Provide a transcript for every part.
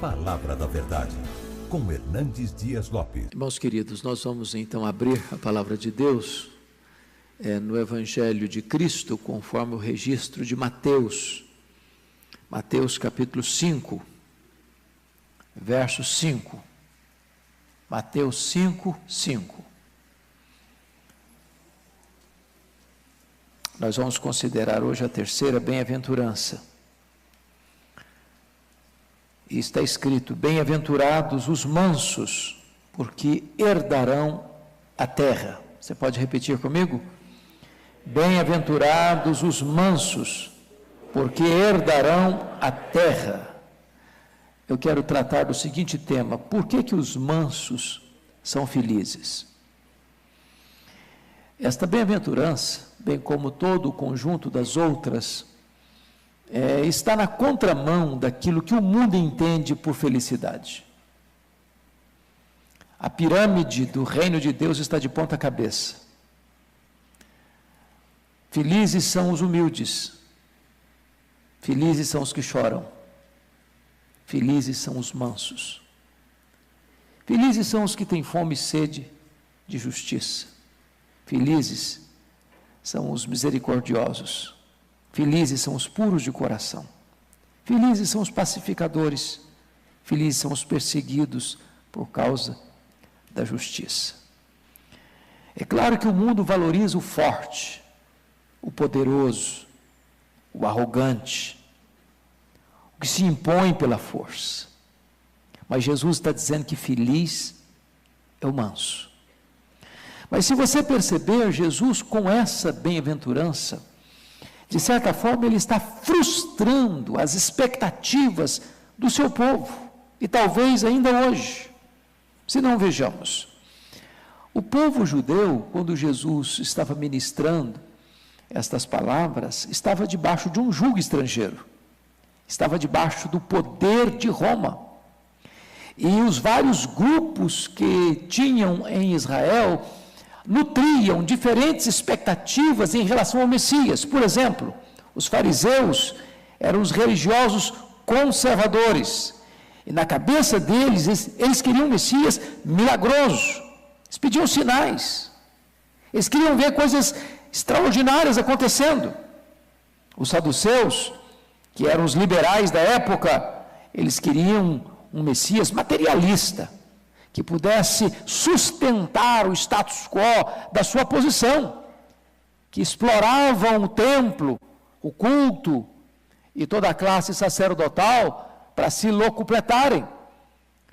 Palavra da Verdade, com Hernandes Dias Lopes. Irmãos queridos, nós vamos então abrir a Palavra de Deus no Evangelho de Cristo, conforme o registro de Mateus. Mateus capítulo 5, verso 5. Mateus 5, 5. Nós vamos considerar hoje a terceira bem-aventurança. E está escrito: bem-aventurados os mansos, porque herdarão a terra. Você pode repetir comigo? Bem-aventurados os mansos, porque herdarão a terra. Eu quero tratar do seguinte tema: por que os mansos são felizes? Esta bem-aventurança, bem como todo o conjunto das outras, está na contramão daquilo que o mundo entende por felicidade. A pirâmide do reino de Deus está de ponta cabeça. Felizes são os humildes, felizes são os que choram, felizes são os mansos, felizes são os que têm fome e sede de justiça, felizes são os misericordiosos, felizes são os puros de coração, felizes são os pacificadores, felizes são os perseguidos por causa da justiça. É claro que o mundo valoriza o forte, o poderoso, o arrogante, o que se impõe pela força. Mas Jesus está dizendo que feliz é o manso. Mas se você perceber, Jesus, com essa bem-aventurança, de certa forma, ele está frustrando as expectativas do seu povo, e talvez ainda hoje. Se não, vejamos. O povo judeu, quando Jesus estava ministrando estas palavras, estava debaixo de um jugo estrangeiro, estava debaixo do poder de Roma. E os vários grupos que tinham em Israel nutriam diferentes expectativas em relação ao Messias. Por exemplo, os fariseus eram os religiosos conservadores, e na cabeça deles, eles queriam um Messias milagroso, eles pediam sinais, eles queriam ver coisas extraordinárias acontecendo. Os saduceus, que eram os liberais da época, eles queriam um Messias materialista, que pudesse sustentar o status quo da sua posição, que exploravam o templo, o culto e toda a classe sacerdotal para se locupletarem.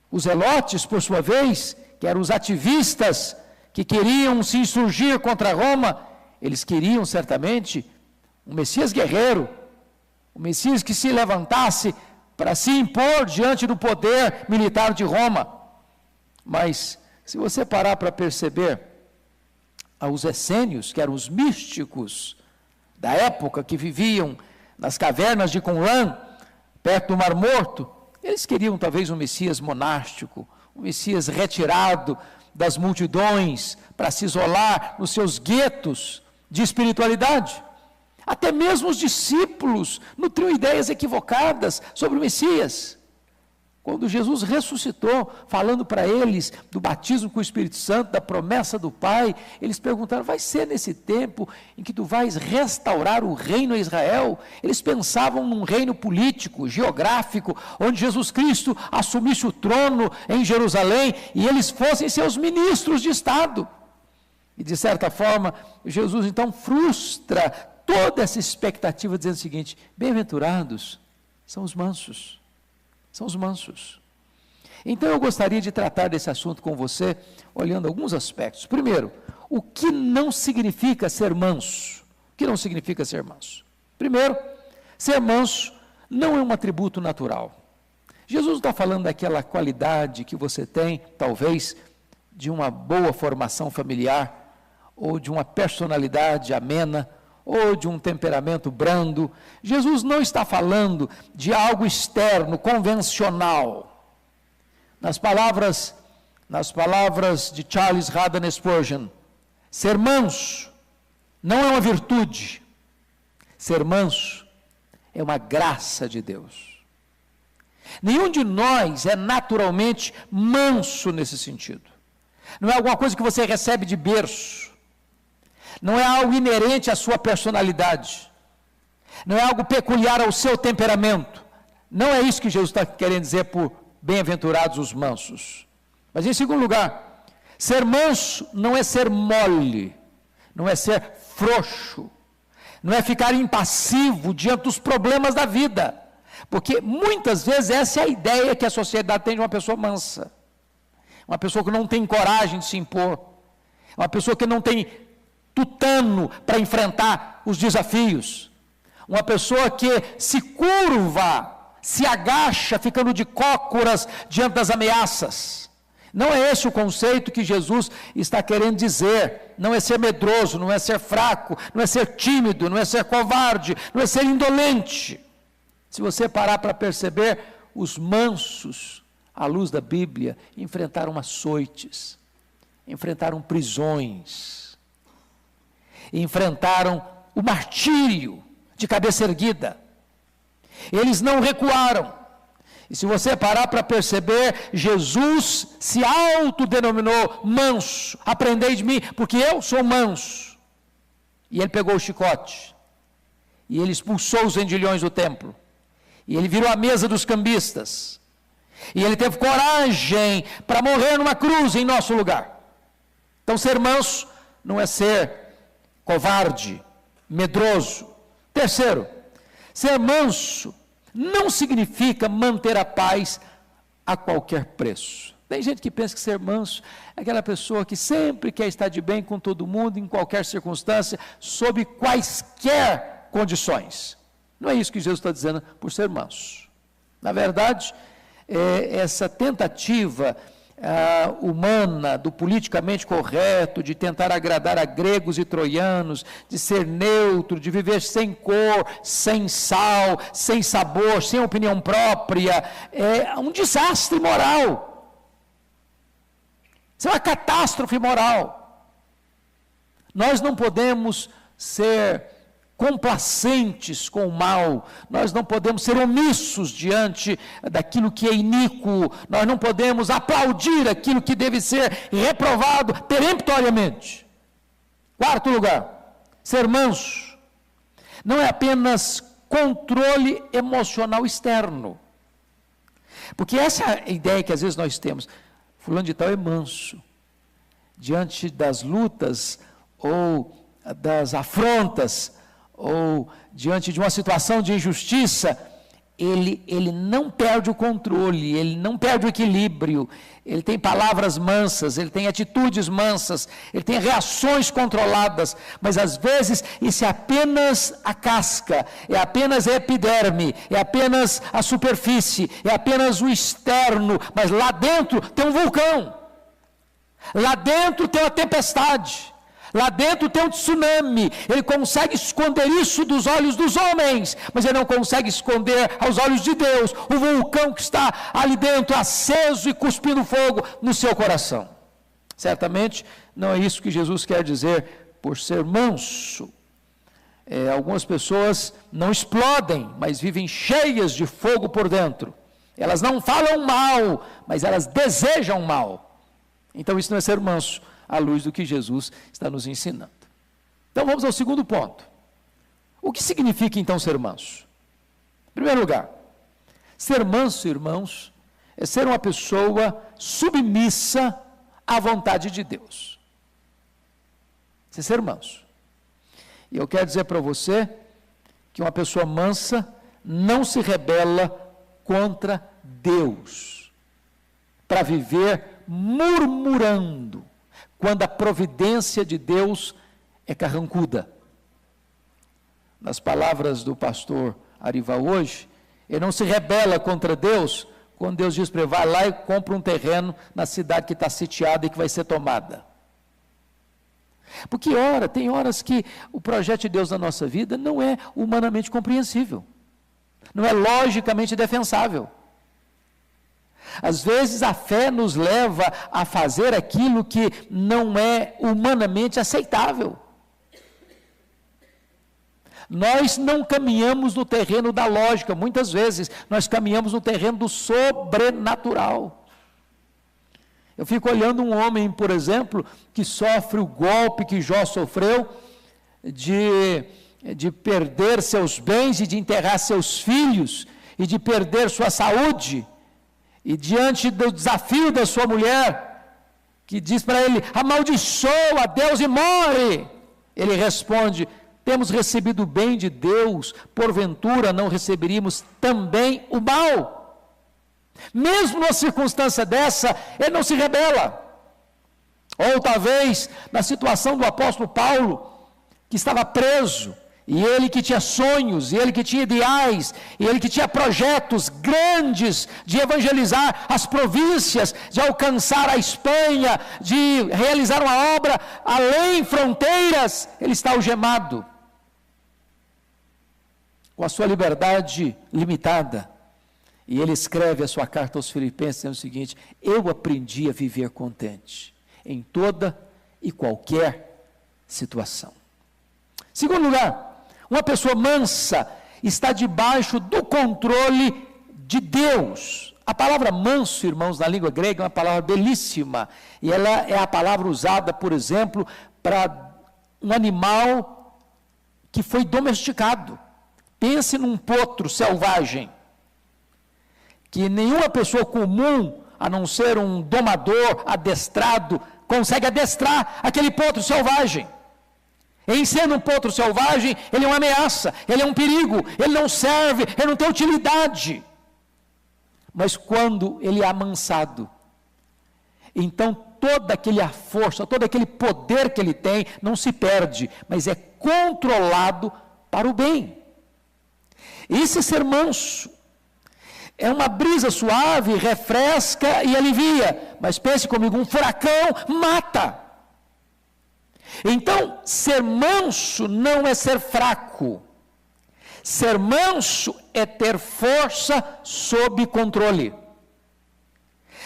Os zelotes, por sua vez, que eram os ativistas que queriam se insurgir contra Roma, eles queriam certamente um Messias guerreiro, um Messias que se levantasse para se impor diante do poder militar de Roma. Mas, se você parar para perceber, os essênios, que eram os místicos da época, que viviam nas cavernas de Qumran, perto do Mar Morto, eles queriam talvez um Messias monástico, um Messias retirado das multidões, para se isolar nos seus guetos de espiritualidade. Até mesmo os discípulos nutriam ideias equivocadas sobre o Messias. Quando Jesus ressuscitou, falando para eles do batismo com o Espírito Santo, da promessa do Pai, eles perguntaram: vai ser nesse tempo em que tu vais restaurar o reino a Israel? Eles pensavam num reino político, geográfico, onde Jesus Cristo assumisse o trono em Jerusalém e eles fossem seus ministros de Estado. E de certa forma, Jesus então frustra toda essa expectativa, dizendo o seguinte: bem-aventurados são os mansos. São os mansos. Então eu gostaria de tratar desse assunto com você, olhando alguns aspectos. Primeiro, o que não significa ser manso? O que não significa ser manso? Primeiro, ser manso não é um atributo natural. Jesus não está falando daquela qualidade que você tem, talvez, de uma boa formação familiar, ou de uma personalidade amena, ou de um temperamento brando. Jesus não está falando de algo externo, convencional. Nas palavras de Charles Haddon Spurgeon, ser manso não é uma virtude, ser manso é uma graça de Deus. Nenhum de nós é naturalmente manso nesse sentido. Não é alguma coisa que você recebe de berço. Não é algo inerente à sua personalidade. Não é algo peculiar ao seu temperamento. Não é isso que Jesus está querendo dizer por bem-aventurados os mansos. Mas em segundo lugar, ser manso não é ser mole, não é ser frouxo, não é ficar impassivo diante dos problemas da vida. Porque muitas vezes essa é a ideia que a sociedade tem de uma pessoa mansa. Uma pessoa que não tem coragem de se impor. Uma pessoa que não tem tutano para enfrentar os desafios. Uma pessoa que se curva, se agacha, ficando de cócoras diante das ameaças. Não é esse o conceito que Jesus está querendo dizer. Não é ser medroso, não é ser fraco, não é ser tímido, não é ser covarde, não é ser indolente. Se você parar para perceber, os mansos, à luz da Bíblia, enfrentaram açoites, enfrentaram prisões, enfrentaram o martírio de cabeça erguida. Eles não recuaram. E se você parar para perceber, Jesus se autodenominou manso. Aprendei de mim, porque eu sou manso. E ele pegou o chicote. E ele expulsou os vendilhões do templo. E ele virou a mesa dos cambistas. E ele teve coragem para morrer numa cruz em nosso lugar. Então ser manso não é ser covarde, medroso. Terceiro, ser manso não significa manter a paz a qualquer preço. Tem gente que pensa que ser manso é aquela pessoa que sempre quer estar de bem com todo mundo, em qualquer circunstância, sob quaisquer condições. Não é isso que Jesus está dizendo por ser manso. Na verdade, essa tentativa humana, do politicamente correto, de tentar agradar a gregos e troianos, de ser neutro, de viver sem cor, sem sal, sem sabor, sem opinião própria, é um desastre moral. Isso é uma catástrofe moral. Nós não podemos ser complacentes com o mal, nós não podemos ser omissos diante daquilo que é iníquo, nós não podemos aplaudir aquilo que deve ser reprovado peremptoriamente. Quarto lugar, ser manso não é apenas controle emocional externo, porque essa é a ideia que às vezes nós temos. Fulano de tal é manso, diante das lutas ou das afrontas, ou diante de uma situação de injustiça, ele não perde o controle, ele não perde o equilíbrio, ele tem palavras mansas, ele tem atitudes mansas, ele tem reações controladas, mas às vezes isso é apenas a casca, é apenas a epiderme, é apenas a superfície, é apenas o externo, mas lá dentro tem um vulcão, lá dentro tem uma tempestade, lá dentro tem um tsunami. Ele consegue esconder isso dos olhos dos homens, mas ele não consegue esconder aos olhos de Deus o vulcão que está ali dentro, aceso e cuspindo fogo no seu coração. Certamente não é isso que Jesus quer dizer por ser manso. Algumas pessoas não explodem, mas vivem cheias de fogo por dentro. Elas não falam mal, mas elas desejam mal. Então isso não é ser manso, à luz do que Jesus está nos ensinando. Então vamos ao segundo ponto. O que significa então ser manso? Em primeiro lugar, ser manso, irmãos, é ser uma pessoa submissa à vontade de Deus. Isso é ser manso. E eu quero dizer para você que uma pessoa mansa não se rebela contra Deus para viver murmurando quando a providência de Deus é carrancuda. Nas palavras do pastor Arival hoje, ele não se rebela contra Deus quando Deus diz para ele, vai lá e compra um terreno na cidade que está sitiada e que vai ser tomada. Porque tem horas que o projeto de Deus na nossa vida não é humanamente compreensível, não é logicamente defensável. Às vezes a fé nos leva a fazer aquilo que não é humanamente aceitável. Nós não caminhamos no terreno da lógica, muitas vezes nós caminhamos no terreno do sobrenatural. Eu fico olhando um homem, por exemplo, que sofre o golpe que Jó sofreu, de perder seus bens e de enterrar seus filhos, e de perder sua saúde, e diante do desafio da sua mulher, que diz para ele, amaldiçoa a Deus e morre, ele responde, temos recebido o bem de Deus, porventura não receberíamos também o mal? Mesmo numa circunstância dessa, ele não se rebela. Ou talvez, na situação do apóstolo Paulo, que estava preso, e ele que tinha sonhos, e ele que tinha ideais, e ele que tinha projetos grandes de evangelizar as províncias, de alcançar a Espanha, de realizar uma obra além fronteiras, ele está algemado, com a sua liberdade limitada. E ele escreve a sua carta aos Filipenses dizendo o seguinte, eu aprendi a viver contente, em toda e qualquer situação. Segundo lugar, uma pessoa mansa está debaixo do controle de Deus. A palavra manso, irmãos, na língua grega é uma palavra belíssima, e ela é a palavra usada, por exemplo, para um animal que foi domesticado. Pense num potro selvagem, que nenhuma pessoa comum, a não ser um domador adestrado, consegue adestrar aquele potro selvagem. Em sendo um potro selvagem, ele é uma ameaça, ele é um perigo, ele não serve, ele não tem utilidade. Mas quando ele é amansado, então toda aquela força, todo aquele poder que ele tem, não se perde, mas é controlado para o bem. Isso é ser manso. É uma brisa suave, refresca e alivia. Mas pense comigo, um furacão mata. Então, ser manso não é ser fraco. Ser manso é ter força sob controle.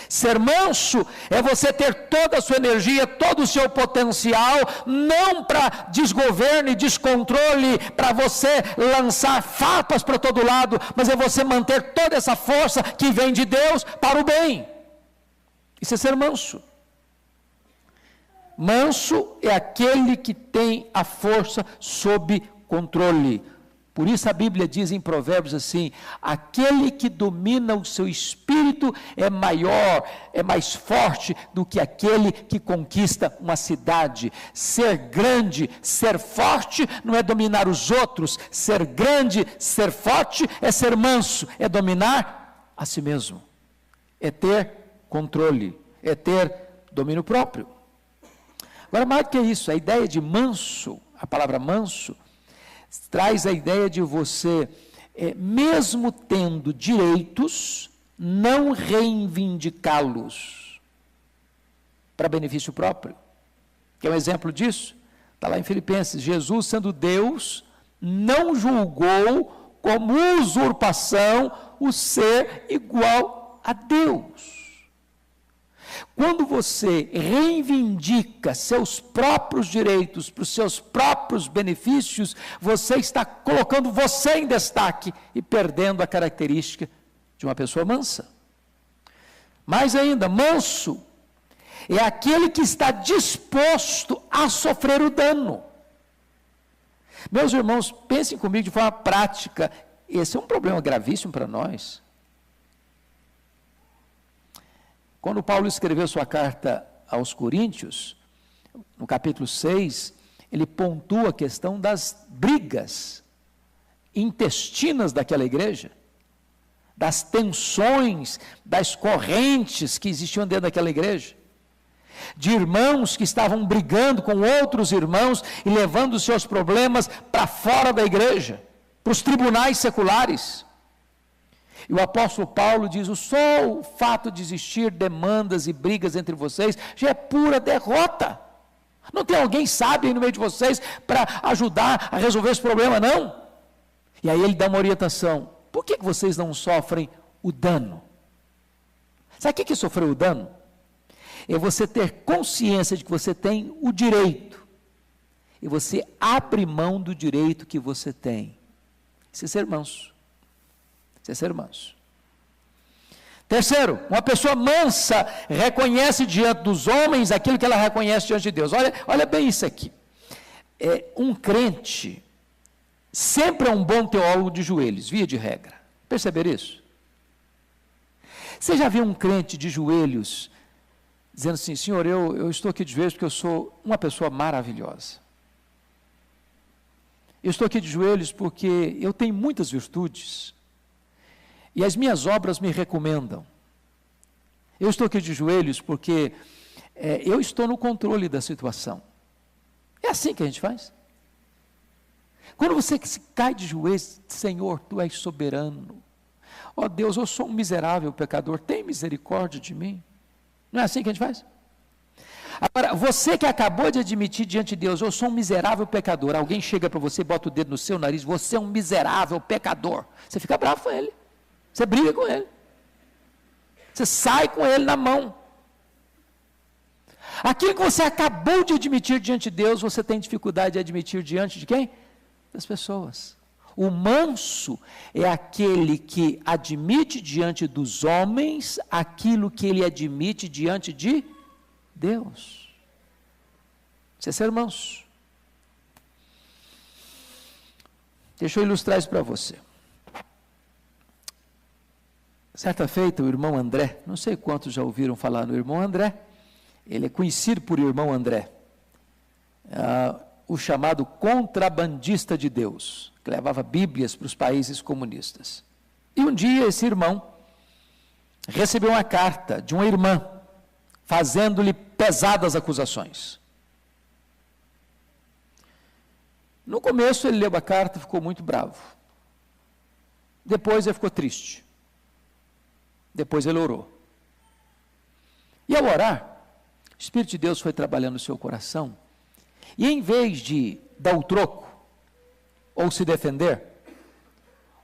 Ser manso é você ter toda a sua energia, todo o seu potencial, não para desgoverno e descontrole, para você lançar farpas para todo lado, mas é você manter toda essa força que vem de Deus para o bem. Isso é ser manso. Manso é aquele que tem a força sob controle. Por isso a Bíblia diz em Provérbios assim, aquele que domina o seu espírito é maior, é mais forte do que aquele que conquista uma cidade. Ser grande, ser forte não é dominar os outros, ser grande, ser forte é ser manso, é dominar a si mesmo, é ter controle, é ter domínio próprio. Agora, mais do que isso, a ideia de manso, a palavra manso, traz a ideia de você, mesmo tendo direitos, não reivindicá-los para benefício próprio. Quer um exemplo disso? Está lá em Filipenses, Jesus, sendo Deus, não julgou como usurpação o ser igual a Deus. Quando você reivindica seus próprios direitos para os seus próprios benefícios, você está colocando você em destaque e perdendo a característica de uma pessoa mansa. Mais ainda, manso é aquele que está disposto a sofrer o dano. Meus irmãos, pensem comigo de forma prática, esse é um problema gravíssimo para nós. Quando Paulo escreveu sua carta aos Coríntios, no capítulo 6, ele pontua a questão das brigas intestinas daquela igreja, das tensões, das correntes que existiam dentro daquela igreja, de irmãos que estavam brigando com outros irmãos e levando os seus problemas para fora da igreja, para os tribunais seculares. E o apóstolo Paulo diz, só o fato de existir demandas e brigas entre vocês já é pura derrota. Não tem alguém sábio aí no meio de vocês para ajudar a resolver esse problema, não? E aí ele dá uma orientação. Por que vocês não sofrem o dano? Sabe o que é sofrer o dano? É você ter consciência de que você tem o direito e você abre mão do direito que você tem. Isso é ser manso. Isso é ser manso. Terceiro, uma pessoa mansa reconhece diante dos homens aquilo que ela reconhece diante de Deus. Olha bem isso aqui. Um crente sempre é um bom teólogo de joelhos, via de regra. Perceber isso? Você já viu um crente de joelhos dizendo assim: Senhor, eu estou aqui de joelhos porque eu sou uma pessoa maravilhosa. Eu estou aqui de joelhos porque eu tenho muitas virtudes e as minhas obras me recomendam. Eu estou aqui de joelhos porque eu estou no controle da situação. É assim que a gente faz. Quando você se cai de joelhos, Senhor, Tu és soberano. Ó Deus, eu sou um miserável pecador, tem misericórdia de mim. Não é assim que a gente faz? Agora, você que acabou de admitir diante de Deus, eu sou um miserável pecador, alguém chega para você, bota o dedo no seu nariz, você é um miserável pecador, você fica bravo com ele, você briga com ele, você sai com ele na mão. Aquilo que você acabou de admitir diante de Deus, você tem dificuldade de admitir diante de quem? Das pessoas. O manso é aquele que admite diante dos homens aquilo que ele admite diante de Deus. Isso é ser manso. Deixa eu ilustrar isso para você. Certa feita, o irmão André, não sei quantos já ouviram falar no irmão André, ele é conhecido por irmão André, o chamado contrabandista de Deus, que levava Bíblias para os países comunistas. E um dia esse irmão recebeu uma carta de uma irmã, fazendo-lhe pesadas acusações. No começo ele leu a carta e ficou muito bravo. Depois ele ficou triste. Depois ele orou. E ao orar, o Espírito de Deus foi trabalhando no seu coração, e em vez de dar o troco, ou se defender,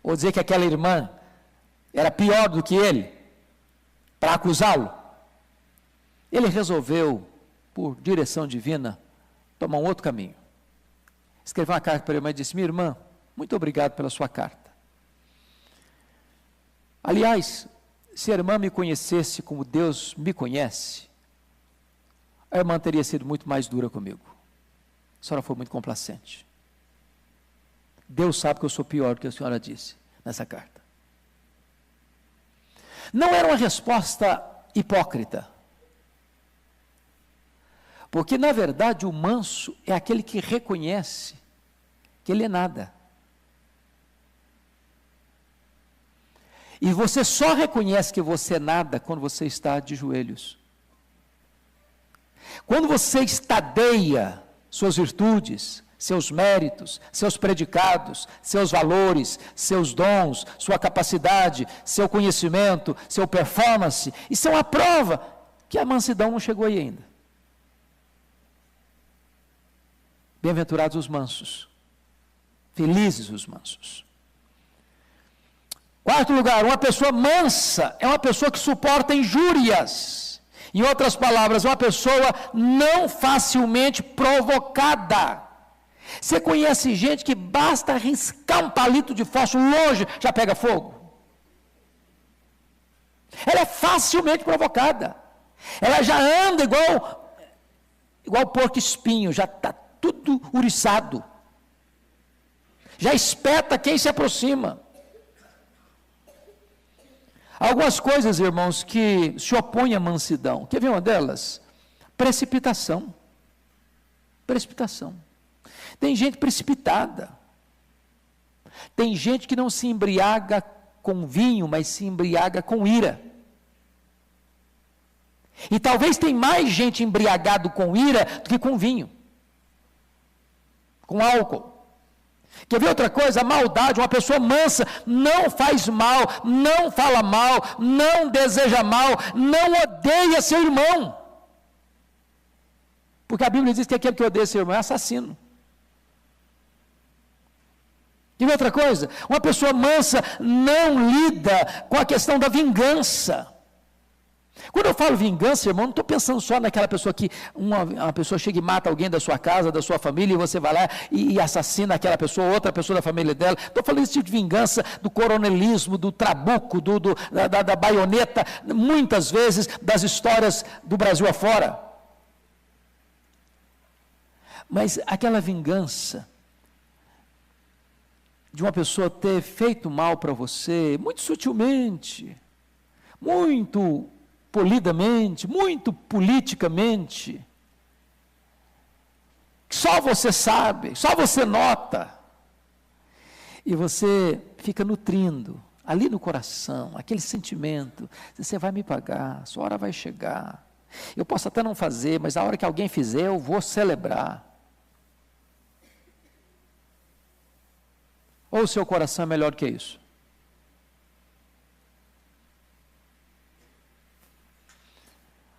ou dizer que aquela irmã era pior do que ele, para acusá-lo, ele resolveu, por direção divina, tomar um outro caminho. Escreveu uma carta para a irmã e disse: minha irmã, muito obrigado pela sua carta. Aliás, se a irmã me conhecesse como Deus me conhece, a irmã teria sido muito mais dura comigo. A senhora foi muito complacente. Deus sabe que eu sou pior do que a senhora disse nessa carta. Não era uma resposta hipócrita. Porque, na verdade, o manso é aquele que reconhece que ele é nada. E você só reconhece que você é nada quando você está de joelhos. Quando você estadeia suas virtudes, seus méritos, seus predicados, seus valores, seus dons, sua capacidade, seu conhecimento, seu performance, isso é uma prova que a mansidão não chegou aí ainda. Bem-aventurados os mansos, felizes os mansos. Quarto lugar, uma pessoa mansa é uma pessoa que suporta injúrias. Em outras palavras, uma pessoa não facilmente provocada. Você conhece gente que basta riscar um palito de fósforo longe, já pega fogo? Ela é facilmente provocada. Ela já anda igual porco espinho, já está tudo uriçado. Já espeta quem se aproxima. Algumas coisas, irmãos, que se opõem à mansidão. Quer ver uma delas? Precipitação. Precipitação. Tem gente precipitada. Tem gente que não se embriaga com vinho, mas se embriaga com ira. E talvez tem mais gente embriagado com ira do que com vinho. Com álcool. Quer ver outra coisa? A maldade. Uma pessoa mansa não faz mal, não fala mal, não deseja mal, não odeia seu irmão. Porque a Bíblia diz que aquele que odeia seu irmão é assassino. Quer ver outra coisa? Uma pessoa mansa não lida com a questão da vingança. Quando eu falo vingança, irmão, não estou pensando só naquela pessoa que uma pessoa chega e mata alguém da sua casa, da sua família, e você vai lá e assassina aquela pessoa, outra pessoa da família dela. Estou falando desse tipo de vingança, do coronelismo, do trabuco, da baioneta, muitas vezes das histórias do Brasil afora. Mas aquela vingança de uma pessoa ter feito mal para você, muito sutilmente, muito polidamente, muito politicamente, que só você sabe, só você nota, e você fica nutrindo, ali no coração, aquele sentimento, você vai me pagar, sua hora vai chegar, eu posso até não fazer, mas a hora que alguém fizer, eu vou celebrar. Ou o seu coração é melhor que isso?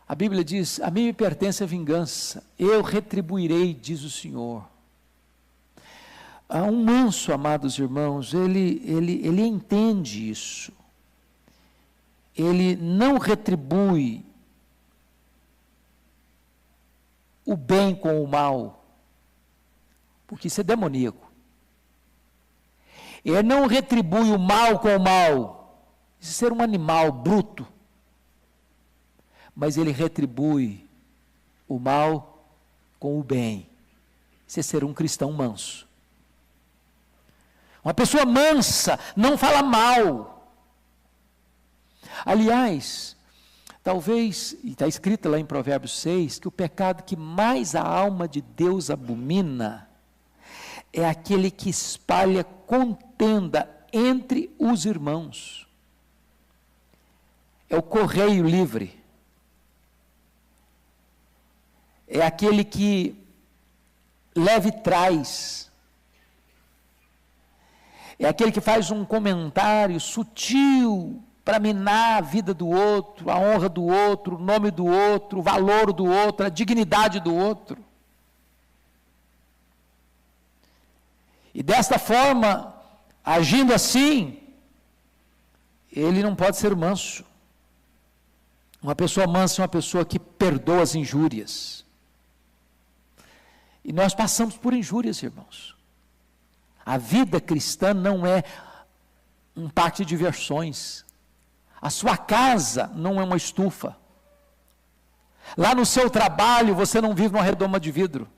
A Bíblia diz, a mim me pertence a vingança, eu retribuirei, diz o Senhor. Um manso, amados irmãos, ele entende isso. Ele não retribui o bem com o mal, porque isso é demoníaco. Ele não retribui o mal com o mal, isso é ser um animal bruto. Mas ele retribui o mal com o bem. Isso é ser um cristão manso. Uma pessoa mansa não fala mal. Aliás, talvez, e está escrito lá em Provérbios 6, que o pecado que mais a alma de Deus abomina é aquele que espalha contenda entre os irmãos. É o correio livre. É aquele que leva e traz. É aquele que faz um comentário sutil para minar a vida do outro, a honra do outro, o nome do outro, o valor do outro, a dignidade do outro. E desta forma, agindo assim, ele não pode ser manso. Uma pessoa mansa é uma pessoa que perdoa as injúrias. E nós passamos por injúrias, irmãos. A vida cristã não é um parque de diversões. A sua casa não é uma estufa. Lá no seu trabalho você não vive numa redoma de vidro.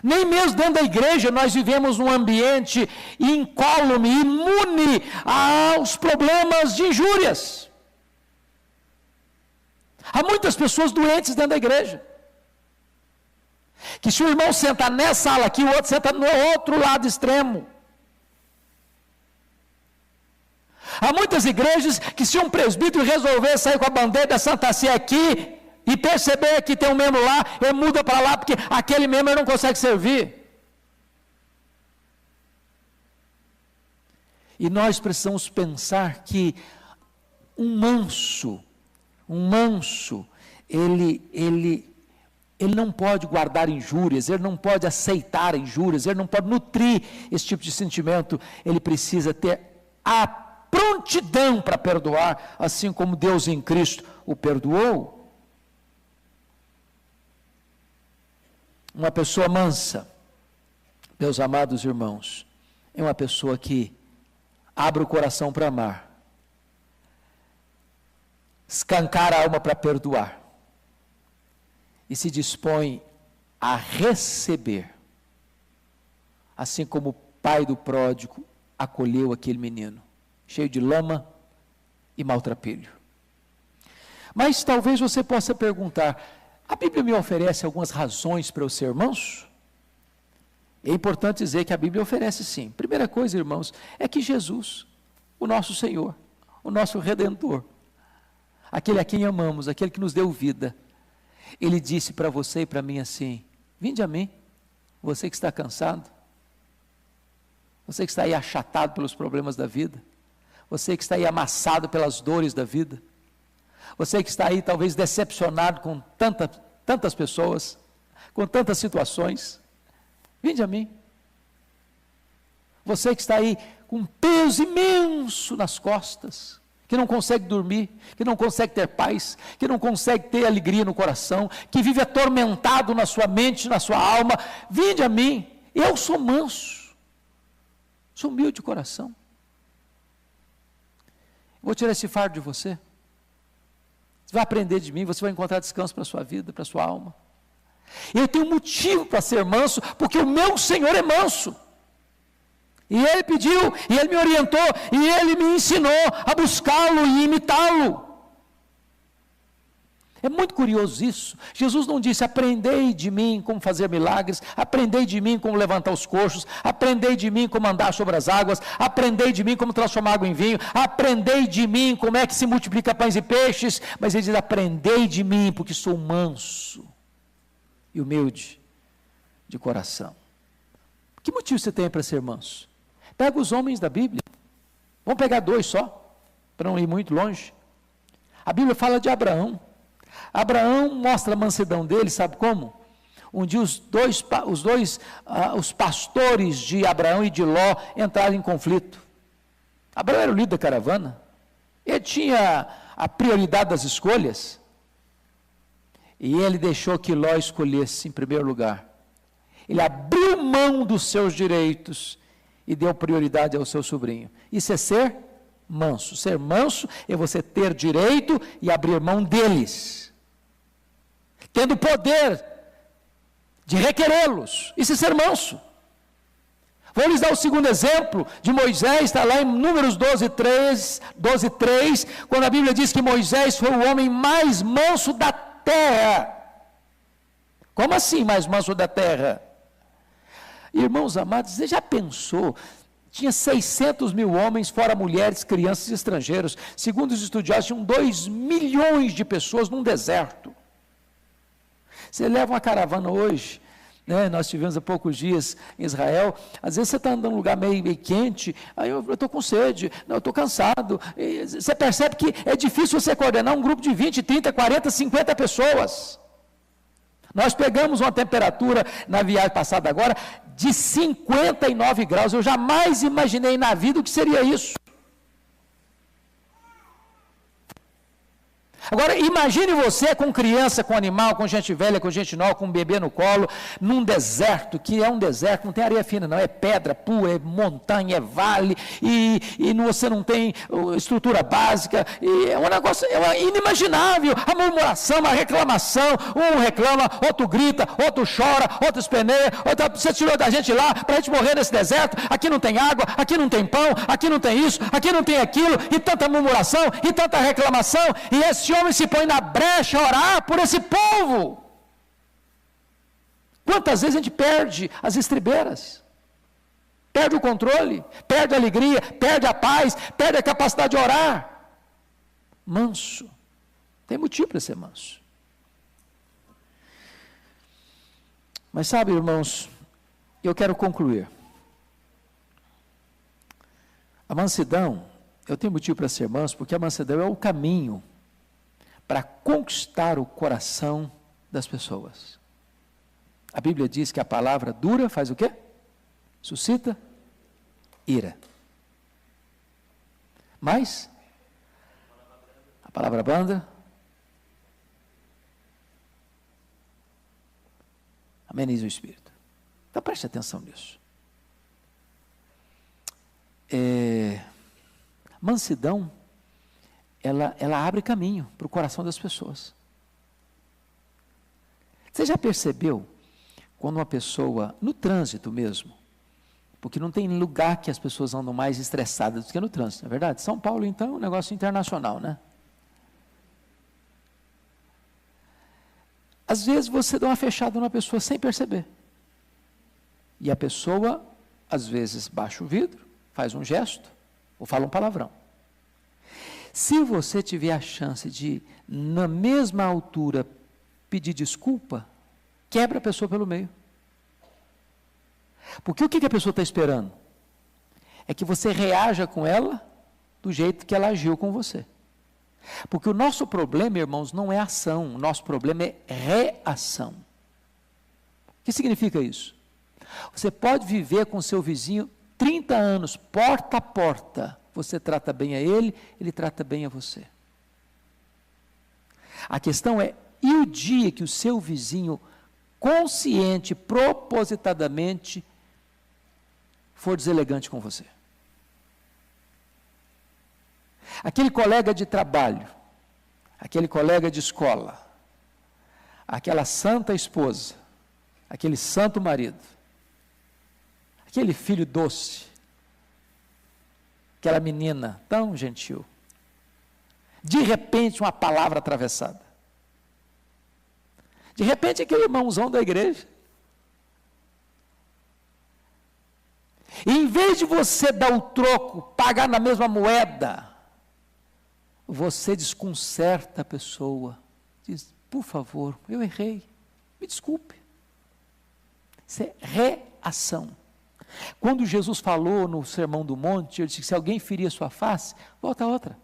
Nem mesmo dentro da igreja nós vivemos num ambiente incólume, imune aos problemas de injúrias. Há muitas pessoas doentes dentro da igreja. Que se o irmão senta nessa sala aqui, o outro senta no outro lado extremo. Há muitas igrejas que se um presbítero resolver sair com a bandeira da Santa Sé aqui, e perceber que tem um membro lá, ele muda para lá, porque aquele membro não consegue servir. E nós precisamos pensar que um manso, ele não pode guardar injúrias, ele não pode aceitar injúrias, ele não pode nutrir esse tipo de sentimento, ele precisa ter a prontidão para perdoar, assim como Deus em Cristo o perdoou. Uma pessoa mansa, meus amados irmãos, é uma pessoa que abre o coração para amar, escancara a alma para perdoar, e se dispõe a receber, assim como o pai do pródigo acolheu aquele menino, cheio de lama e maltrapilho. Mas talvez você possa perguntar, a Bíblia me oferece algumas razões para eu ser manso? É importante dizer que a Bíblia oferece sim. Primeira coisa, irmãos, é que Jesus, o nosso Senhor, o nosso Redentor, aquele a quem amamos, aquele que nos deu vida, Ele disse para você e para mim assim, vinde a mim, você que está cansado, você que está aí achatado pelos problemas da vida, você que está aí amassado pelas dores da vida, você que está aí talvez decepcionado com tantas pessoas, com tantas situações, vinde a mim. Você que está aí com um peso imenso nas costas, que não consegue dormir, que não consegue ter paz, que não consegue ter alegria no coração, que vive atormentado na sua mente, na sua alma, vinde a mim, eu sou manso, sou humilde de coração. Vou tirar esse fardo de você. Você vai aprender de mim, você vai encontrar descanso para a sua vida, para a sua alma. Eu tenho motivo para ser manso, porque o meu Senhor é manso. E Ele pediu, e Ele me orientou, e Ele me ensinou a buscá-lo e imitá-lo. É muito curioso isso. Jesus não disse, aprendei de mim como fazer milagres, aprendei de mim como levantar os coxos, aprendei de mim como andar sobre as águas, aprendei de mim como transformar água em vinho, aprendei de mim como é que se multiplica pães e peixes, mas Ele diz, aprendei de mim, porque sou manso e humilde de coração. Que motivo você tem para ser manso? Pega os homens da Bíblia, vamos pegar 2 só, para não ir muito longe. A Bíblia fala de Abraão. Abraão mostra a mansidão dele, sabe como? Um dia os pastores de Abraão e de Ló entraram em conflito. Abraão era o líder da caravana, ele tinha a prioridade das escolhas, e ele deixou que Ló escolhesse em primeiro lugar. Ele abriu mão dos seus direitos e deu prioridade ao seu sobrinho. Isso é ser manso. Ser manso é você ter direito e abrir mão deles, tendo poder de requerê-los. Isso é ser manso. Vou lhes dar o segundo exemplo de Moisés, está lá em Números 12:3, quando a Bíblia diz que Moisés foi o homem mais manso da terra. Como assim mais manso da terra? Irmãos amados, você já pensou? Tinha 600 mil homens, fora mulheres, crianças e estrangeiros. Segundo os estudiosos, tinham 2 milhões de pessoas num deserto. Você leva uma caravana hoje, né? Nós tivemos há poucos dias em Israel, às vezes você está andando num lugar meio quente, aí eu estou com sede, eu estou cansado, e você percebe que é difícil você coordenar um grupo de 20, 30, 40, 50 pessoas. Nós pegamos uma temperatura na viagem passada agora de 59 graus, eu jamais imaginei na vida o que seria isso. Agora, imagine você com criança, com animal, com gente velha, com gente nova, com um bebê no colo, num deserto, que é um deserto, não tem areia fina não, é pedra pura, é montanha, é vale, e você não tem estrutura básica, e é um negócio inimaginável, a murmuração, a reclamação, um reclama, outro grita, outro chora, outro espeneia, você tirou da gente lá, para a gente morrer nesse deserto, aqui não tem água, aqui não tem pão, aqui não tem isso, aqui não tem aquilo, e tanta murmuração, e tanta reclamação, e esse homem se põe na brecha a orar por esse povo. Quantas vezes a gente perde as estribeiras, perde o controle, perde a alegria, perde a paz, perde a capacidade de orar. Manso, tem motivo para ser manso. Mas sabe, irmãos, eu quero concluir. A mansidão, eu tenho motivo para ser manso, porque a mansidão é o caminho para conquistar o coração das pessoas. A Bíblia diz que a palavra dura faz o quê? Suscita ira. Mas a palavra branda ameniza o espírito. Então preste atenção nisso. Mansidão, ela abre caminho para o coração das pessoas. Você já percebeu quando uma pessoa, no trânsito mesmo, porque não tem lugar que as pessoas andam mais estressadas do que no trânsito, não é verdade? São Paulo, então, é um negócio internacional, né? Às vezes você dá uma fechada numa pessoa sem perceber. E a pessoa, às vezes, baixa o vidro, faz um gesto, ou fala um palavrão. Se você tiver a chance de, na mesma altura, pedir desculpa, quebra a pessoa pelo meio. Porque o que a pessoa está esperando? É que você reaja com ela do jeito que ela agiu com você. Porque o nosso problema, irmãos, não é ação, o nosso problema é reação. O que significa isso? Você pode viver com seu vizinho 30 anos, porta a porta. você trata bem a ele, ele trata bem a você. A questão é, e o dia que o seu vizinho, consciente, propositadamente, for deselegante com você? Aquele colega de trabalho, aquele colega de escola, aquela santa esposa, aquele santo marido, aquele filho doce, aquela menina tão gentil, de repente uma palavra atravessada, de repente aquele irmãozão da igreja, e em vez de você dar o troco, pagar na mesma moeda, você desconcerta a pessoa, diz, por favor, eu errei, me desculpe. Isso é reação. Quando Jesus falou no Sermão do Monte, ele disse que se alguém ferir a sua face, volta a outra.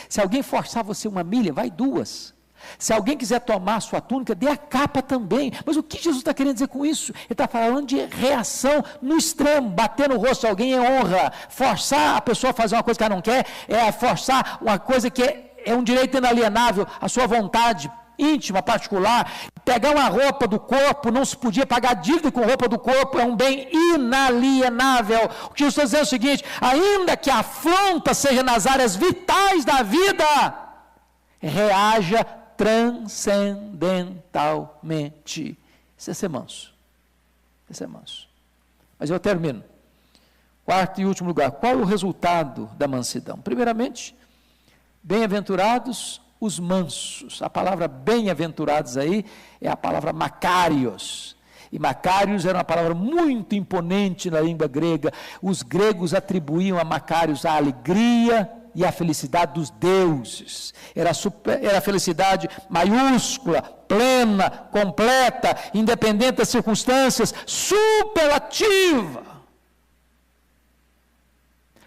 Se alguém forçar você 1 milha, vai 2. Se alguém quiser tomar a sua túnica, dê a capa também. Mas o que Jesus está querendo dizer com isso? Ele está falando de reação no extremo. Bater no rosto de alguém é honra. Forçar a pessoa a fazer uma coisa que ela não quer, é forçar uma coisa que é um direito inalienável, a sua vontade íntima, particular. Pegar uma roupa do corpo, não se podia pagar dívida com roupa do corpo, é um bem inalienável. O que Jesus está dizendo é o seguinte, ainda que a afronta seja nas áreas vitais da vida, reaja transcendentalmente. Isso é ser manso. Isso é manso. Mas eu termino. Quarto e último lugar, qual o resultado da mansidão? Primeiramente, bem-aventurados os mansos. A palavra bem-aventurados aí é a palavra Macários. E Macários era uma palavra muito imponente na língua grega. Os gregos atribuíam a Macários a alegria e a felicidade dos deuses. Era a felicidade maiúscula, plena, completa, independente das circunstâncias, superlativa.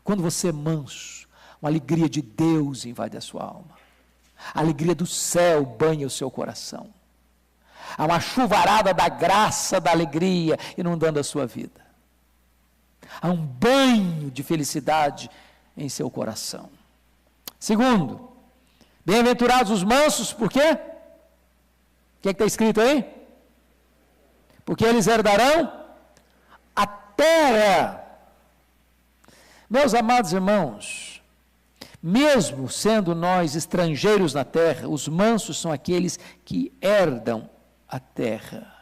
Quando você é manso, uma alegria de Deus invade a sua alma. A alegria do céu banha o seu coração. Há uma chuvarada da graça, da alegria inundando a sua vida. Há um banho de felicidade em seu coração. Segundo, bem-aventurados os mansos, por quê? O que está escrito aí? Porque eles herdarão a terra. Meus amados irmãos, mesmo sendo nós estrangeiros na terra, os mansos são aqueles que herdam a terra.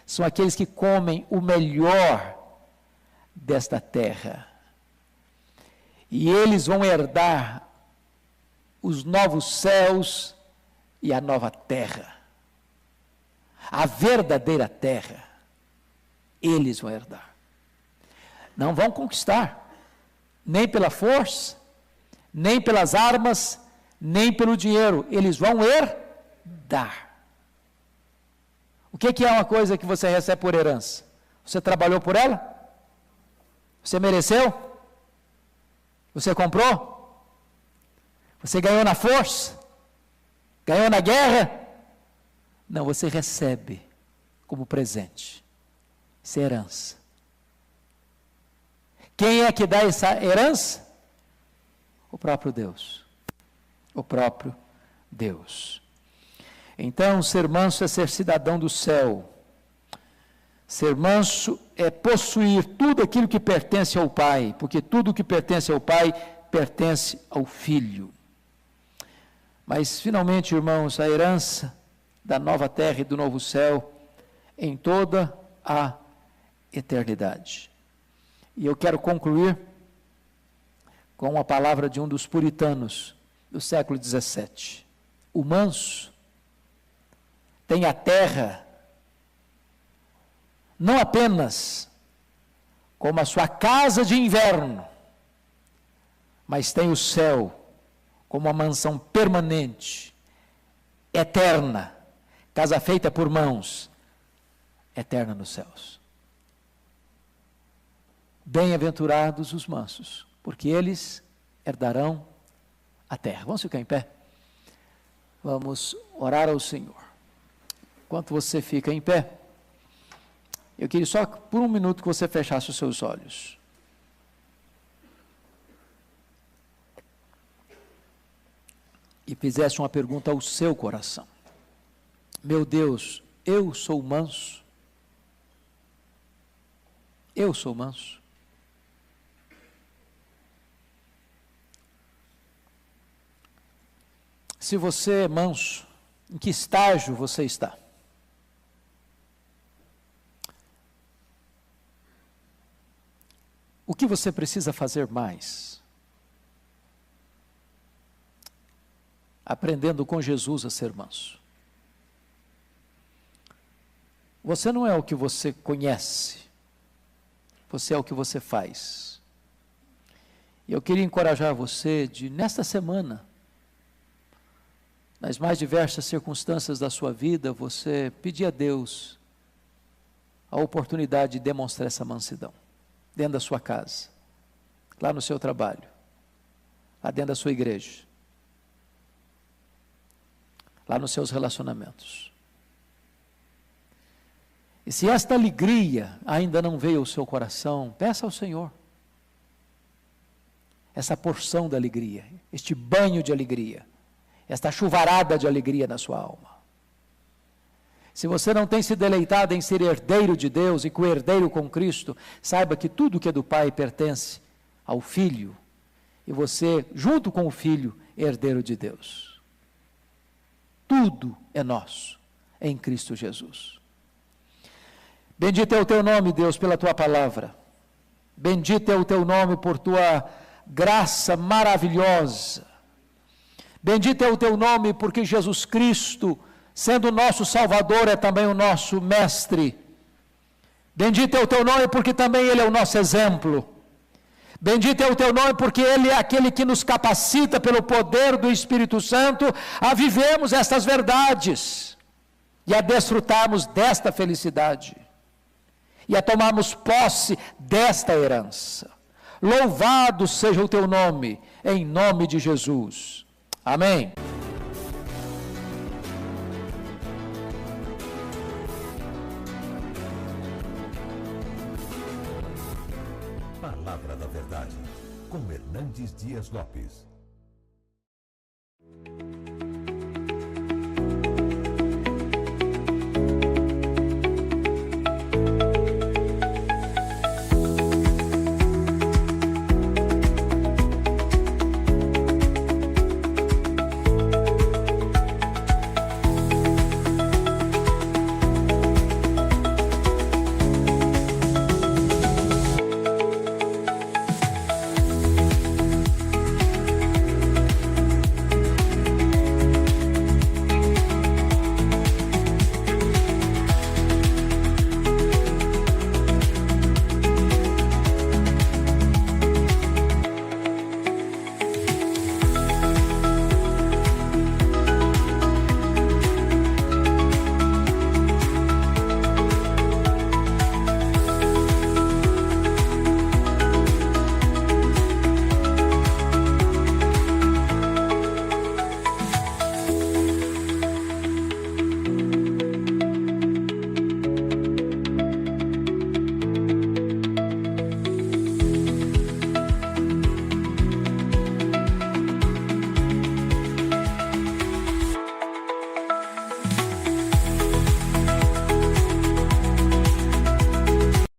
São aqueles que comem o melhor desta terra. E eles vão herdar os novos céus e a nova terra. A verdadeira terra. Eles vão herdar. Não vão conquistar, nem pela força, nem pelas armas, nem pelo dinheiro. Eles vão herdar. O que é uma coisa que você recebe por herança? Você trabalhou por ela? Você mereceu? Você comprou? Você ganhou na força? Ganhou na guerra? Não, você recebe como presente. Isso é herança. Quem é que dá essa herança? O próprio Deus. O próprio Deus. Então, ser manso é ser cidadão do céu. Ser manso é possuir tudo aquilo que pertence ao Pai, porque tudo que pertence ao Pai pertence ao Filho. Mas, finalmente, irmãos, a herança da nova terra e do novo céu em toda a eternidade. E eu quero concluir com a palavra de um dos puritanos do século XVII. O manso tem a terra não apenas como a sua casa de inverno, mas tem o céu como uma mansão permanente, eterna, casa feita por mãos, eterna nos céus. Bem-aventurados os mansos, porque eles herdarão a terra. Vamos ficar em pé? Vamos orar ao Senhor. Enquanto você fica em pé, eu queria só por um minuto que você fechasse os seus olhos. e fizesse uma pergunta ao seu coração: meu Deus, eu sou manso? Eu sou manso? Se você é manso, em que estágio você está? O que você precisa fazer mais? Aprendendo com Jesus a ser manso. Você não é o que você conhece, você é o que você faz. E eu queria encorajar você de, nesta semana, nas mais diversas circunstâncias da sua vida, você pedir a Deus a oportunidade de demonstrar essa mansidão, dentro da sua casa, lá no seu trabalho, lá dentro da sua igreja, lá nos seus relacionamentos. E se esta alegria ainda não veio ao seu coração, peça ao Senhor essa porção da alegria, este banho de alegria, esta chuvarada de alegria na sua alma. Se você não tem se deleitado em ser herdeiro de Deus e co-herdeiro com Cristo, saiba que tudo que é do Pai pertence ao Filho, e você, junto com o Filho, herdeiro de Deus. Tudo é nosso em Cristo Jesus. Bendito é o teu nome, Deus, pela tua palavra. Bendito é o teu nome por tua graça maravilhosa. Bendito é o teu nome porque Jesus Cristo, sendo o nosso Salvador, é também o nosso Mestre. Bendito é o teu nome porque também Ele é o nosso exemplo. Bendito é o teu nome porque Ele é aquele que nos capacita pelo poder do Espírito Santo a vivermos estas verdades e a desfrutarmos desta felicidade e a tomarmos posse desta herança. Louvado seja o teu nome, em nome de Jesus. Amém. Palavra da Verdade, com Hernandes Dias Lopes.